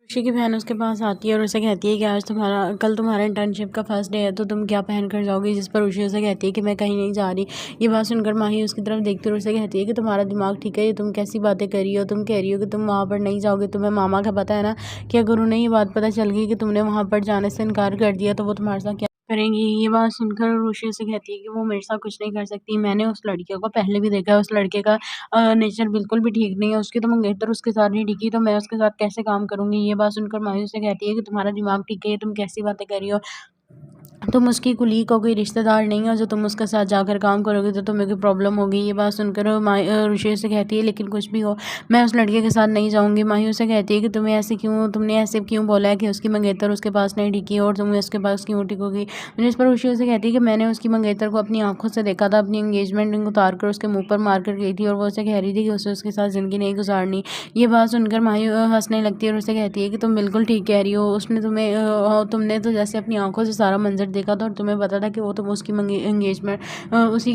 खुशी की बहन उसके पास आती है और उसे कहती है कि आज कल तुम्हारा इंटर्नशिप का फर्स्ट डे है, तो तुम क्या पहन कर जाओगी। जिस पर खुशी उसे कहती है कि मैं कहीं नहीं जा रही। ये बात सुनकर माही उसकी तरफ देखती है और उसे कहती है कि तुम्हारा दिमाग ठीक है, ये तुम कैसी बातें कर रही हो। तुम कह रही हो कि तुम वहाँ पर नहीं जाओगे, तुम्हें मामा का पता है ना। कि अगर उन्हें ये बात पता चल गई कि तुमने वहाँ पर जाने से इनकार कर दिया तो वो तुम्हारे साथ क्या करेंगी। ये बात सुनकर रुशि से कहती है कि वो मेरे साथ कुछ नहीं कर सकती। मैंने उस लड़के को पहले भी देखा है, उस लड़के का नेचर बिल्कुल भी ठीक नहीं है। उसकी तो मंगेतर उसके साथ नहीं टिकी, तो मैं उसके साथ कैसे काम करूँगी। ये बात सुनकर मायूस से कहती है कि तुम्हारा दिमाग ठीक है, ये तुम कैसी बातें कर रही हो। तुम उसकी कुलीग हो, कोई रिश्तेदार नहीं हो जो तुम उसके साथ जाकर काम करोगे तो तुम्हें कोई प्रॉब्लम होगी। ये बात सुनकर रुशि से कहती है लेकिन कुछ भी हो, मैं उस लड़के के साथ नहीं जाऊँगी। माही उसे कहती है कि तुमने ऐसे क्यों बोला है कि उसकी मंगेतर उसके पास नहीं टिकी और तुम उसके पास क्यों टिकोगी। जिस पर रुशि से कहती है कि मैंने उसकी मंगेतर को अपनी आंखों से देखा था, अपनी एंगेजमेंट रिंग उतार कर उसके मुँह पर मार कर गई थी और वो उसे कह रही थी कि उसे उसके साथ ज़िंदगी नहीं गुजारनी। ये बात सुनकर माही हँसने लगती है और उसे कहती है कि तुम बिल्कुल ठीक कह रही हो। तुमने तो जैसे अपनी आँखों से सारा मंज़र देखा था और तुम्हें पता था कि वो तुम उसकी एंगेजमेंट उसी